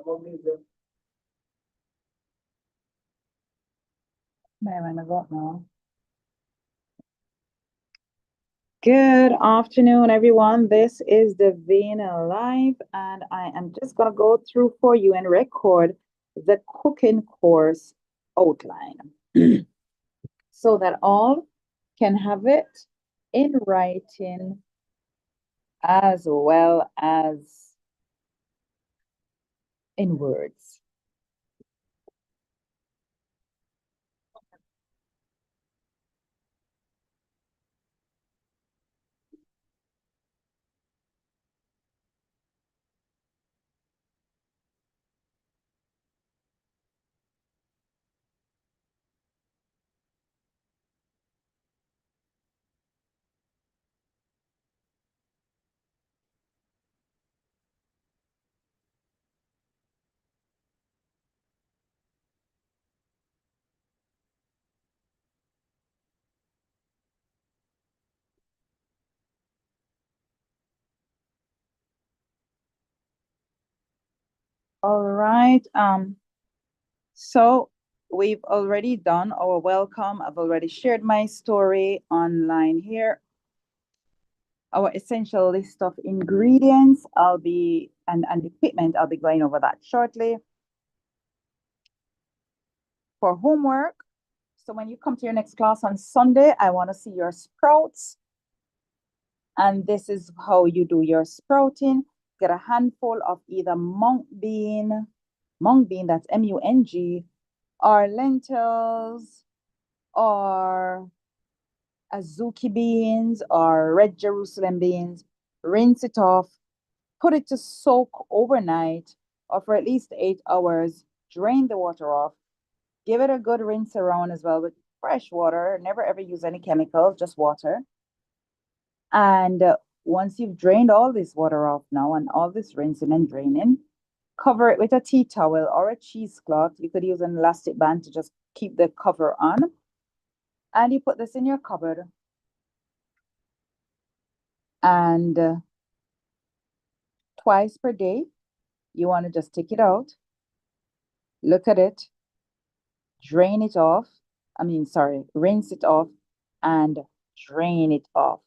Good afternoon, everyone. This is Davina Live, and I am just going to go through for you and record the cooking course outline so that all can have it in writing as well as in words. All right. So we've already done our welcome. I've already shared my story online here. Our essential list of ingredients, and equipment, I'll be going over that shortly. For homework, so when you come to your next class on Sunday, I want to see your sprouts. And this is how you do your sprouting. Get a handful of either mung bean, that's M-U-N-G, or lentils, or azuki beans, or red Jerusalem beans. Rinse it off, put it to soak overnight or for at least 8 hours. Drain the water off. Give it a good rinse around as well with fresh water. Never ever use any chemicals, just water. And once you've drained all this water off now and all this rinsing and draining, cover it with a tea towel or a cheesecloth. You could use an elastic band to just keep the cover on. And you put this in your cupboard. And twice per day, you want to just take it out, look at it, drain it off. Rinse it off and drain it off.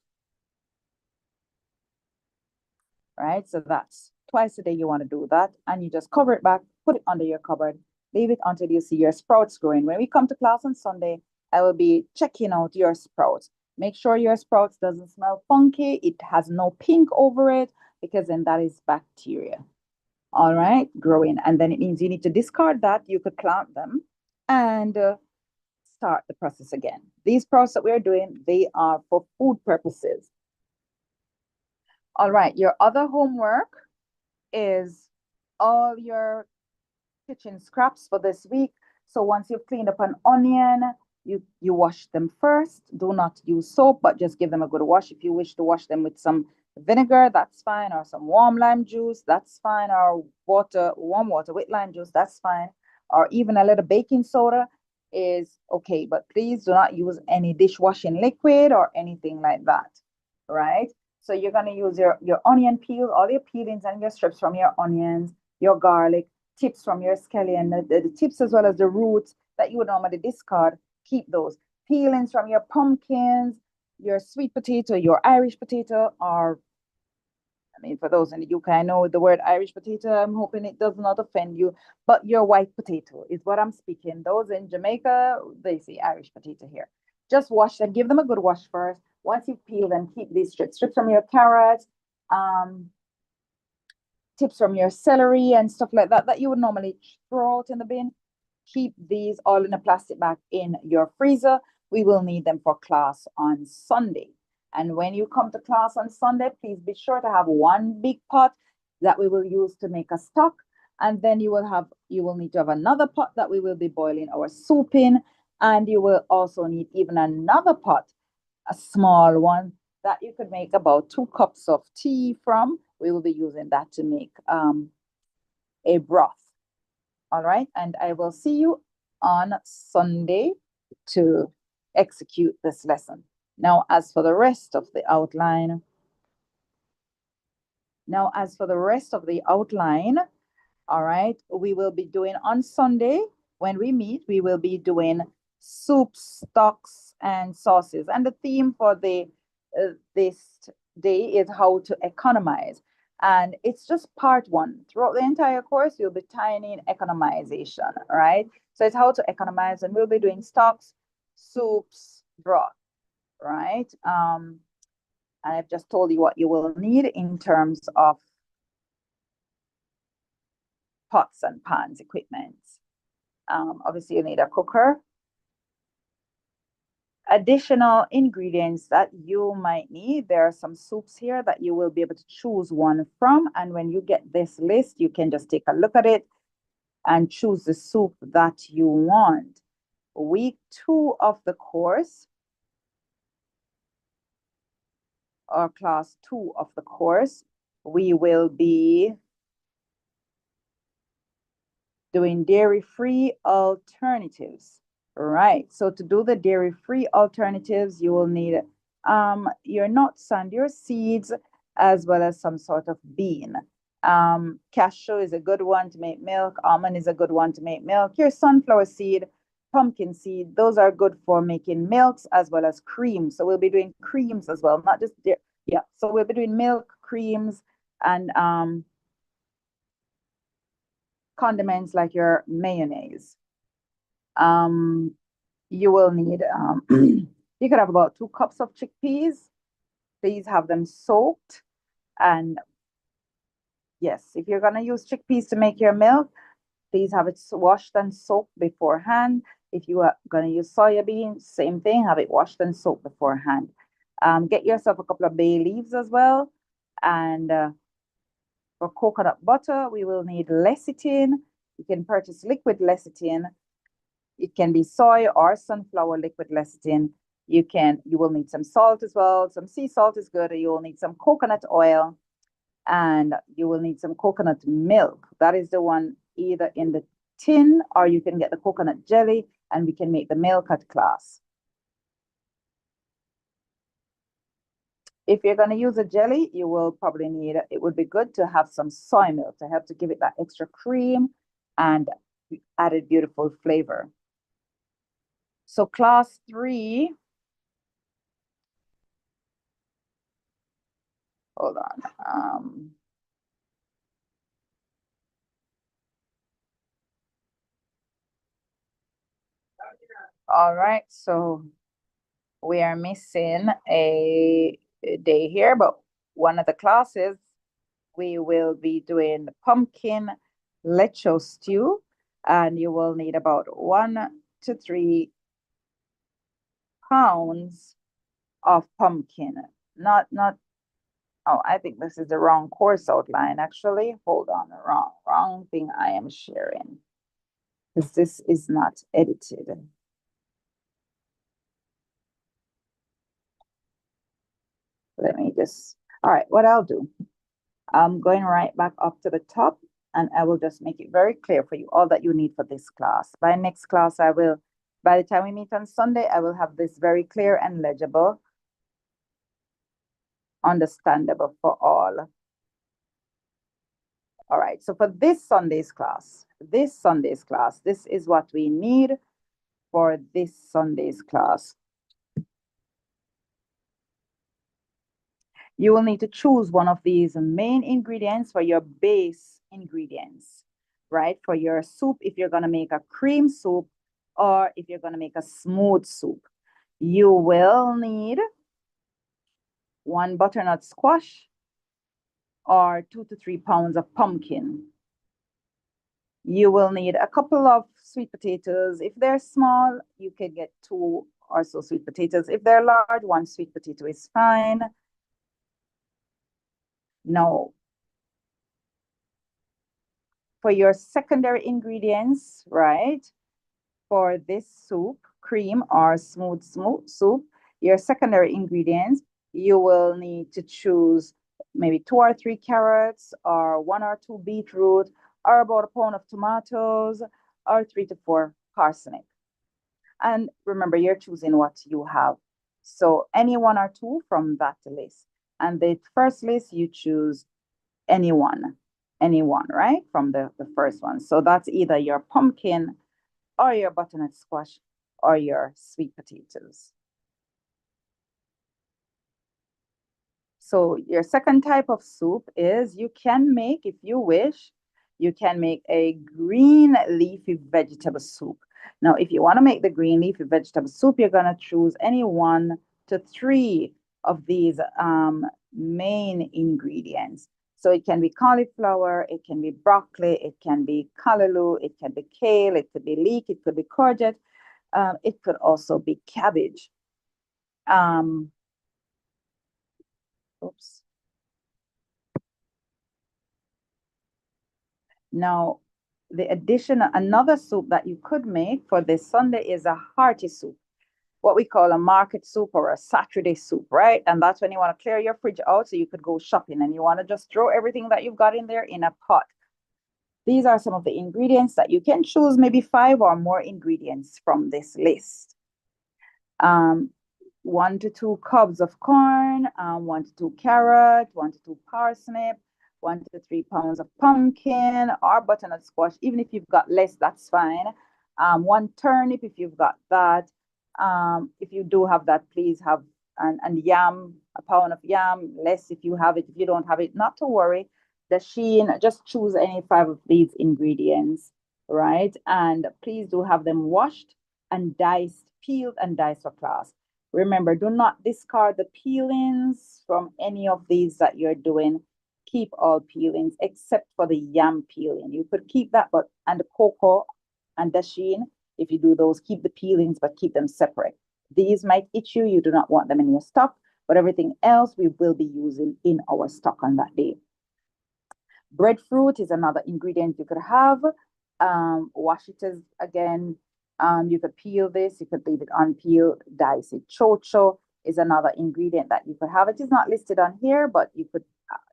Right? So that's twice a day you want to do that. And you just cover it back, put it under your cupboard, leave it until you see your sprouts growing. When we come to class on Sunday, I will be checking out your sprouts. Make sure your sprouts doesn't smell funky. It has no pink over it because then that is bacteria. All right, growing. And then it means you need to discard that. You could plant them and start the process again. These sprouts that we're doing, they are for food purposes. All right, your other homework is all your kitchen scraps for this week. So once you've cleaned up an onion, you wash them first. Do not use soap, but just give them a good wash. If you wish to wash them with some vinegar, that's fine, or some warm lime juice, that's fine, or warm water with lime juice, that's fine, or even a little baking soda is okay. But please do not use any dishwashing liquid or anything like that, right? So you're going to use your onion peel, all your peelings and your strips from your onions, your garlic, tips from your scallion, the tips as well as the roots that you would normally discard. Keep those. Peelings from your pumpkins, your sweet potato, your Irish potato, or, I mean, for those in the UK, I know the word Irish potato, I'm hoping it does not offend you, but your white potato is what I'm speaking. Those in Jamaica, they say Irish potato here. Just wash them, give them a good wash first. Once you peel them, keep these strips. Strips from your carrots, tips from your celery and stuff like that that you would normally throw out in the bin. Keep these all in a plastic bag in your freezer. We will need them for class on Sunday. And when you come to class on Sunday, please be sure to have one big pot that we will use to make a stock. And then you will need to have another pot that we will be boiling our soup in. And you will also need even another pot, a small one, that you could make about 2 cups of tea from. We will be using that to make a broth. All right. And I will see you on Sunday to execute this lesson. Now, as for the rest of the outline, All right. We will be doing on Sunday when we meet, we will be doing soups, stocks, and sauces. And the theme for the this day is how to economize. And it's just part one. Throughout the entire course, you'll be tying in economization, right? So it's how to economize, and we'll be doing stocks, soups, broth, right? And I've just told you what you will need in terms of pots and pans equipment. Obviously, you need a cooker. Additional ingredients that you might need. There are some soups here that you will be able to choose one from. And when you get this list, you can just take a look at it and choose the soup that you want. Week 2 of the course, or class 2 of the course, we will be doing dairy-free alternatives. Right. So to do the dairy-free alternatives, you will need your nuts and your seeds, as well as some sort of bean. Cashew is a good one to make milk. Almond is a good one to make milk. Your sunflower seed, pumpkin seed, those are good for making milks as well as creams. So we'll be doing creams as well, not just yeah. So we'll be doing milk, creams, and condiments like your mayonnaise. You will need, you could have about 2 cups of chickpeas. Please have them soaked. And yes, if you're going to use chickpeas to make your milk, please have it washed and soaked beforehand. If you are going to use soya beans, same thing, have it washed and soaked beforehand. Get yourself a couple of bay leaves as well. And for coconut butter, we will need lecithin. You can purchase liquid lecithin. It can be soy or sunflower liquid lecithin. You will need some salt as well. Some sea salt is good. You will need some coconut oil, and you will need some coconut milk. That is the one either in the tin, or you can get the coconut jelly, and we can make the milk at class. If you're going to use a jelly, you will probably need, it would be good to have some soy milk to help to give it that extra cream and added beautiful flavor. So class 3, hold on. All right, so we are missing a day here, but one of the classes we will be doing pumpkin lecho stew, and you will need about 1 to 3 pounds of pumpkin. Not oh, I think this is the wrong course outline actually. Hold on, wrong thing I am sharing. Because this is not edited. Let me just, all right, what I'll do, I'm going right back up to the top, and I will just make it very clear for you all that you need for this class. By next class, by the time we meet on Sunday, I will have this very clear and legible, understandable for all. All right, so for this Sunday's class, this is what we need for this Sunday's class. You will need to choose one of these main ingredients for your base ingredients, right? For your soup, if you're going to make a cream soup or if you're going to make a smooth soup, you will need 1 butternut squash or 2 to 3 pounds of pumpkin. You will need a couple of sweet potatoes. If they're small, you can get 2 or so sweet potatoes. If they're large, 1 sweet potato is fine. Now, for your secondary ingredients, right? For this soup, cream or smooth soup, your secondary ingredients, you will need to choose maybe 2 or 3 carrots, or 1 or 2 beetroot, or about 1 pound of tomatoes, or 3 to 4 parsnip. And remember, you're choosing what you have. So any 1 or 2 from that list. And the first list, you choose any one. Any one, right? From the first one. So that's either your pumpkin or your butternut squash or your sweet potatoes. So your second type of soup is you can make, if you wish, you can make a green leafy vegetable soup. Now, if you want to make the green leafy vegetable soup, you're going to choose any one to three of these main ingredients. So it can be cauliflower, it can be broccoli, it can be callaloo, it can be kale, it could be leek, it could be courgette, it could also be cabbage. Um, oops. Now, the addition, another soup that you could make for this Sunday is a hearty soup, what we call a market soup or a Saturday soup, right? And that's when you want to clear your fridge out so you could go shopping and you want to just throw everything that you've got in there in a pot. These are some of the ingredients that you can choose, maybe 5 or more ingredients from this list. Um, 1 to 2 cobs of corn, 1 to 2 carrot, 1 to 2 parsnip, 1 to 3 pounds of pumpkin or butternut squash. Even if you've got less, that's fine. 1 turnip if you've got that. If you do have that, please have and yam, a pound of yam, less if you have it. If you don't have it, not to worry. The sheen, just choose any 5 of these ingredients, right? And please do have them washed and diced, peeled and diced for class. Remember, do not discard the peelings from any of these that you're doing. Keep all peelings except for the yam peeling. You could keep that, but and the cocoa and the sheen, if you do those, keep the peelings, but keep them separate. These might itch you. You do not want them in your stock, but everything else we will be using in our stock on that day. Breadfruit is another ingredient you could have. Wash it as again. You could peel this, you could leave it unpeeled, dice it. Chocho is another ingredient that you could have. It is not listed on here, but you could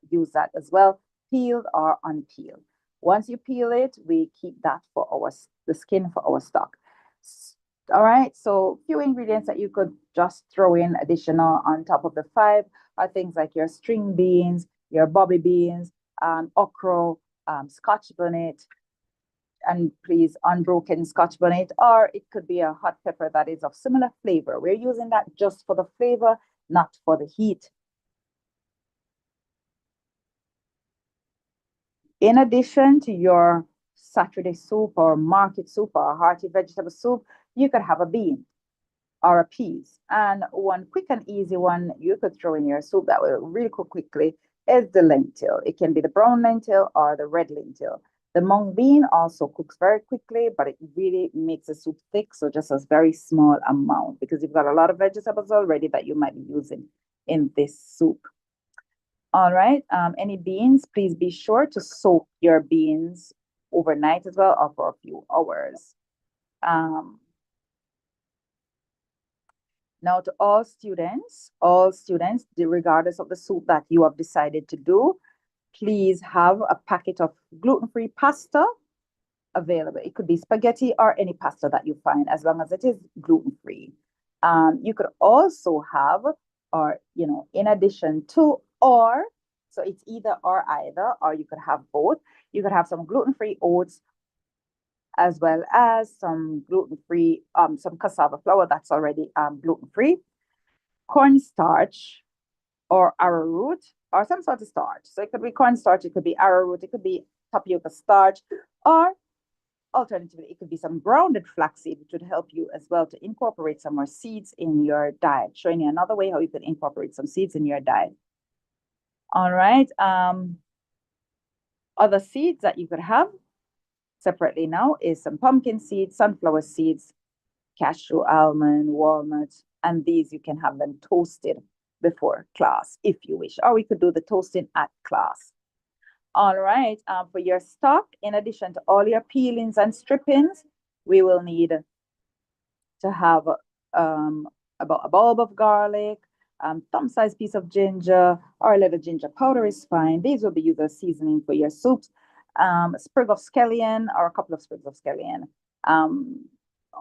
use that as well, peeled or unpeeled. Once you peel it, we keep that for the skin for our stock. All right, so few ingredients that you could just throw in additional on top of the 5 are things like your string beans, your bobby beans, okra, scotch bonnet, and please unbroken scotch bonnet, or it could be a hot pepper that is of similar flavor. We're using that just for the flavor, not for the heat. In addition to your Saturday soup or market soup or hearty vegetable soup, you could have a bean or a peas. And one quick and easy one you could throw in your soup that will really cook quickly is the lentil. It can be the brown lentil or the red lentil. The mung bean also cooks very quickly, but it really makes the soup thick. So just a very small amount because you've got a lot of vegetables already that you might be using in this soup. All right. Any beans, please be sure to soak your beans overnight as well or for a few hours. Now to all students, regardless of the soup that you have decided to do, please have a packet of gluten-free pasta available. It could be spaghetti or any pasta that you find, as long as it is gluten-free. You could also have, or, in addition to, or, so it's either or either, or you could have both. You could have some gluten-free oats as well as some gluten-free, some cassava flour that's already gluten-free, cornstarch or arrowroot or some sort of starch. So it could be cornstarch, it could be arrowroot, it could be tapioca starch, or alternatively, it could be some grounded flaxseed, which would help you as well to incorporate some more seeds in your diet, showing you another way how you can incorporate some seeds in your diet. All right. Other seeds that you could have separately now is some pumpkin seeds, sunflower seeds, cashew, almond, walnuts, and these you can have them toasted before class if you wish, or we could do the toasting at class. All right, for your stock, in addition to all your peelings and strippings, we will need to have about a bulb of garlic, thumb-sized piece of ginger, or a little ginger powder is fine. These will be used as seasoning for your soups. A sprig of scallion or a couple of sprigs of scallion.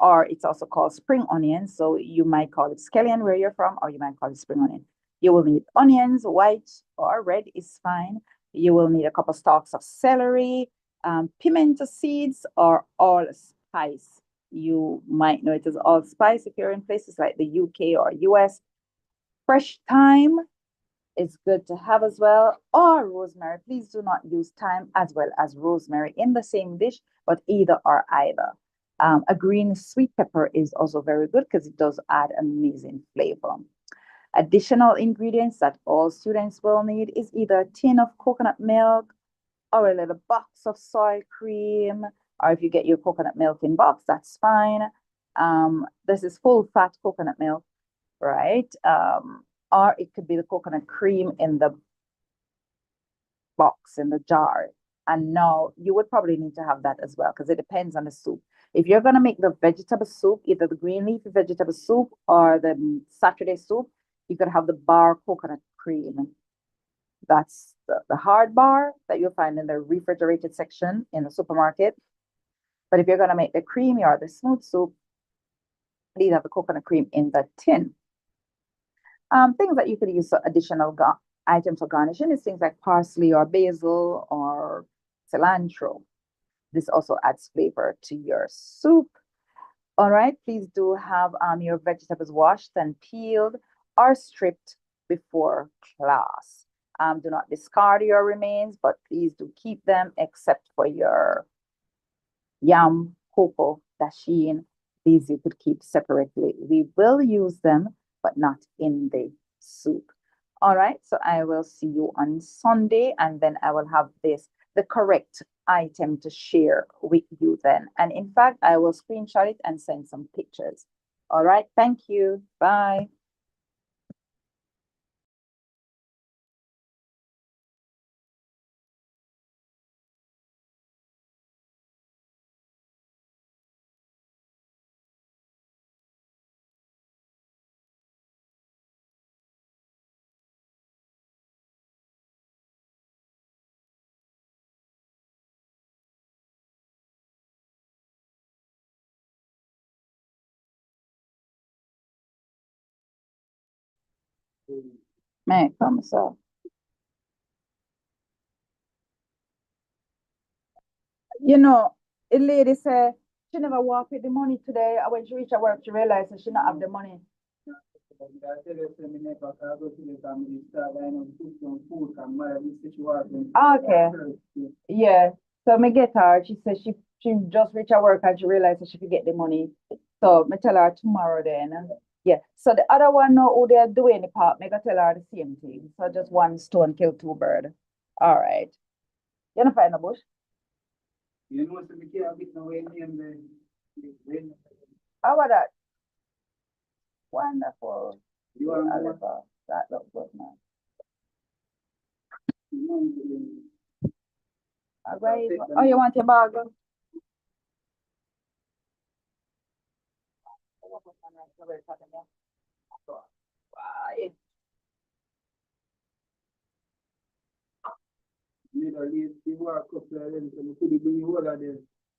Or it's also called spring onion. So you might call it scallion where you're from, or you might call it spring onion. You will need onions, white or red is fine. You will need a couple stalks of celery, pimento seeds, or allspice. You might know it as allspice if you're in places like the UK or US. Fresh thyme is good to have as well, or rosemary. Please do not use thyme as well as rosemary in the same dish, but either or either. A green sweet pepper is also very good because it does add amazing flavor. Additional ingredients that all students will need is either a tin of coconut milk or a little box of soy cream, or if you get your coconut milk in box, that's fine. This is full fat coconut milk, right? Or it could be the coconut cream in the box, in the jar. And now you would probably need to have that as well because it depends on the soup. If you're going to make the vegetable soup, either the green leafy vegetable soup or the Saturday soup, you could have the bar coconut cream. That's the hard bar that you'll find in the refrigerated section in the supermarket. But if you're going to make the creamy or the smooth soup, please have the coconut cream in the tin. Things that you could use for additional items for garnishing is things like parsley or basil or cilantro. This also adds flavor to your soup. All right, please do have your vegetables washed and peeled or stripped before class. Do not discard your remains, but please do keep them except for your yam, cocoa, dasheen. These you could keep separately. We will use them, but not in the soup. All right, so I will see you on Sunday, and then I will have the correct item to share with you then. And in fact, I will screenshot it and send some pictures. All right, thank you. Bye. Man, come so. You know, a lady said she never walked with the money today. When she reached her work, she realized that she not have the money. Okay. Yeah. So me get her. She said she just reached her work and she realized that she could get the money. So me tell her tomorrow then. Yeah. So the other one know who they're doing the part, me go tell her the same thing. So just one stone kill two bird. All right. You don't find a bush? You know, so we can't get no way in the how about that? Wonderful. You are Oliver. That looks good, man. All right. Oh, you want your bag? Why?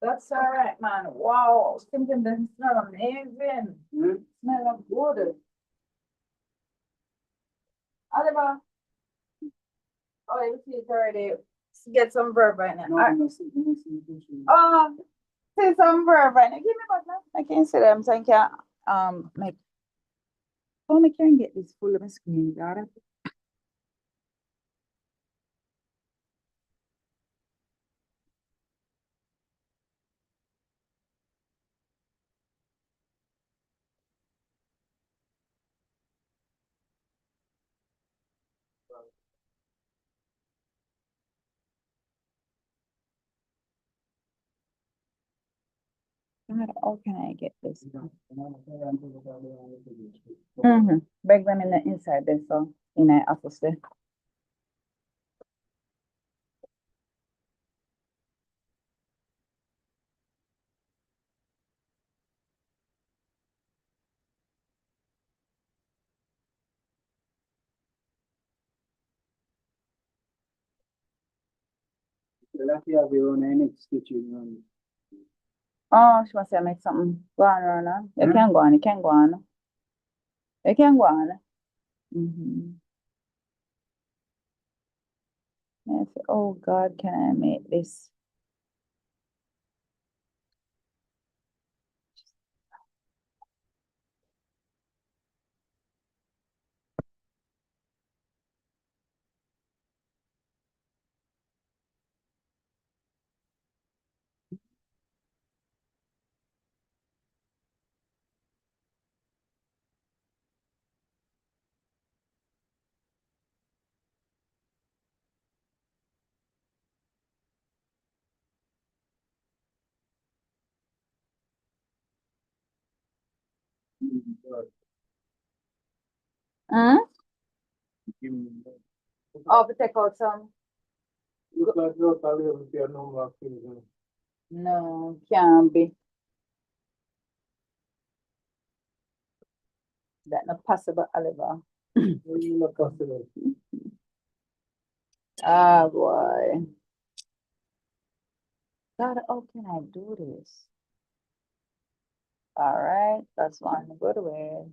That's all right, man. Wow, something that smell amazing. Smell good. Oliver, oh, you see it already. Get some verb right now. Oh, say some verb right now. Give me back now. I can't see them. Thank you. Make. How me can get this full of my screen, got it? God, how can I get this? Break them in the inside there, so in the office there. Oh, she must say make something. Go on, Rona. You can go on, you can go on. You can go on. Mm-hmm. I say, oh God, can I make this? Hmm? Oh, to take out some. No, can't be. That not possible, Oliver. Ah, boy. God, how can I do this? All right, that's one good way.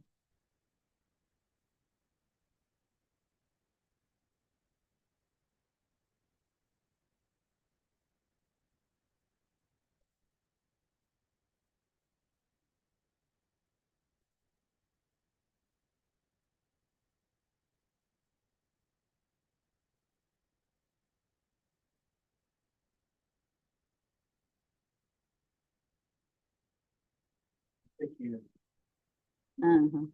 Mm-hmm.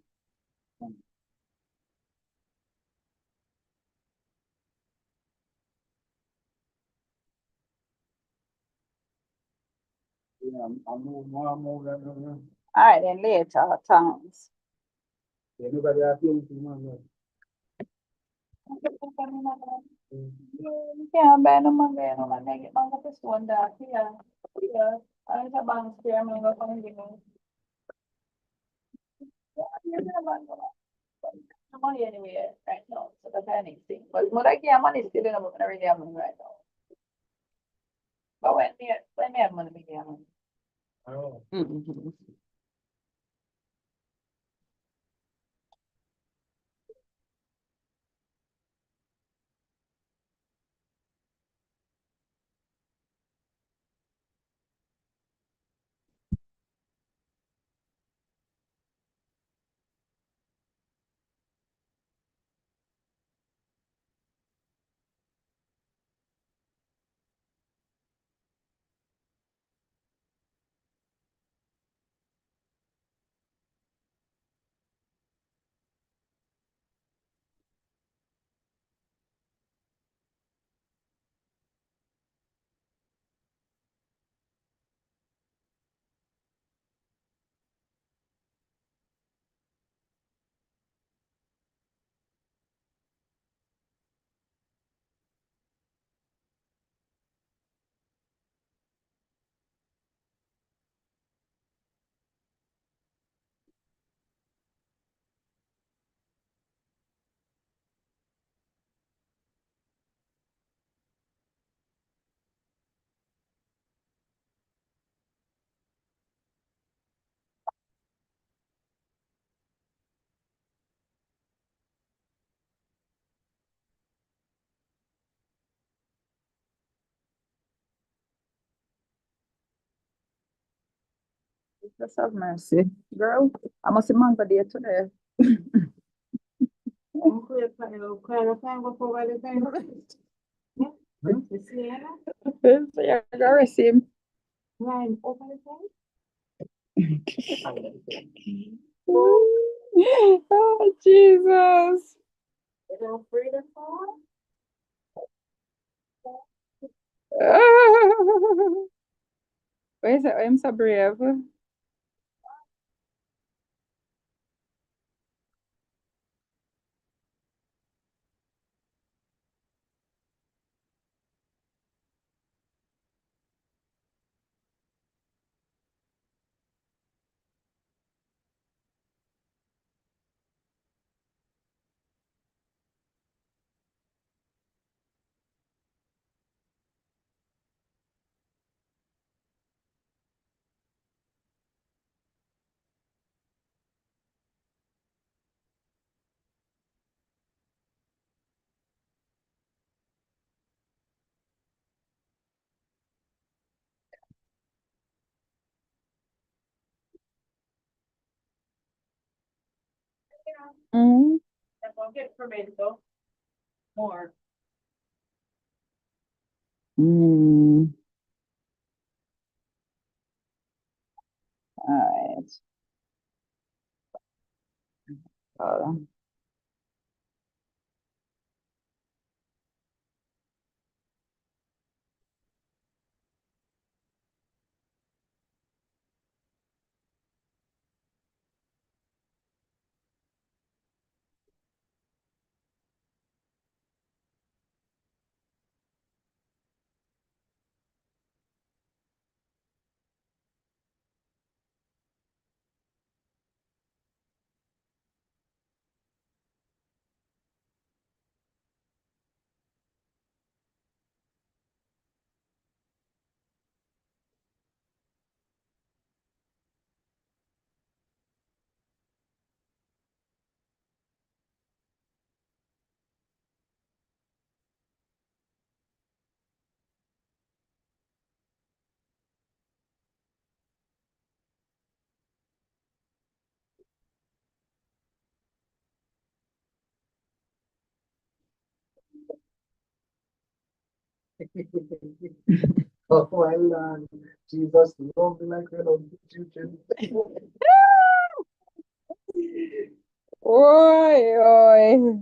All right, then later, thanks. Kaya ba naman kaya naman may mga kaswanda kaya kaya ano sa bang kaya mga pangingin yun naman money anyway right now so that's anything but mura kaya money still naman na really naman right now but when me have money bigyan mo mm-hmm. Just have mercy girl I must man for day today I gotta rest him. Oh, Jesus. Why is it I'm so brave? Mm. Mm. All right. Hold on. Oh, well, Jesus loved me like an old children. Oi, oi.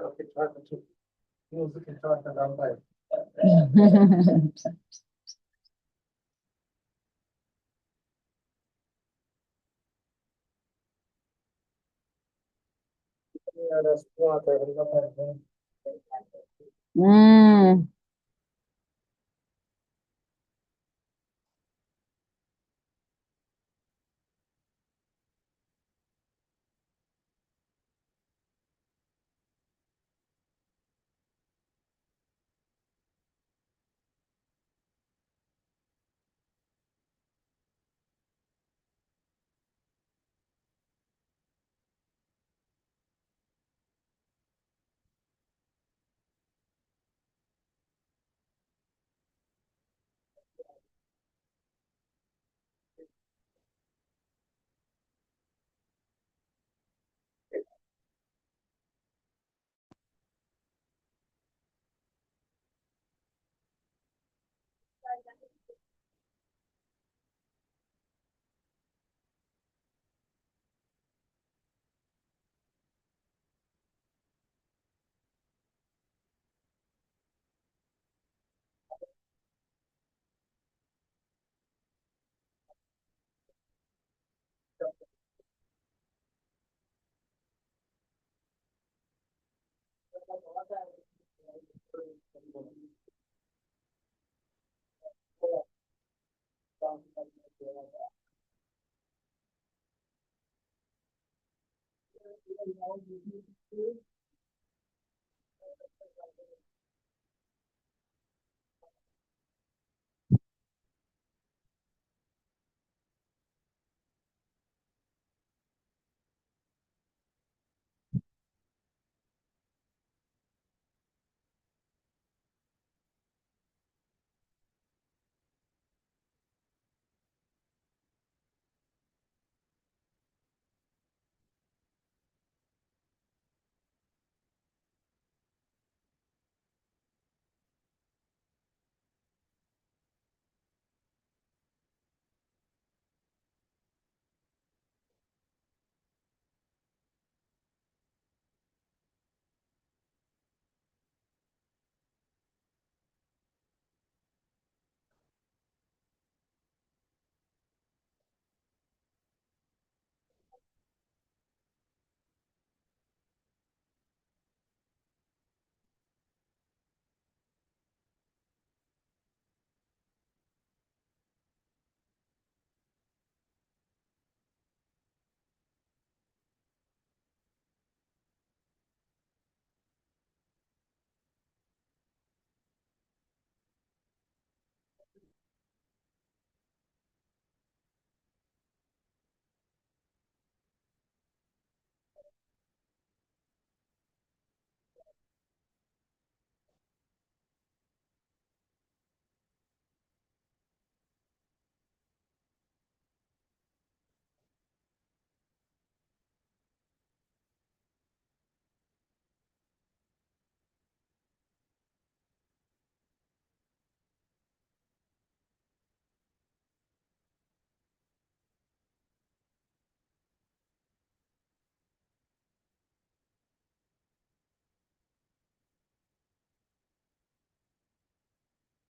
Okay, try to music and try to down by. Yeah, that's what I remember. Mm.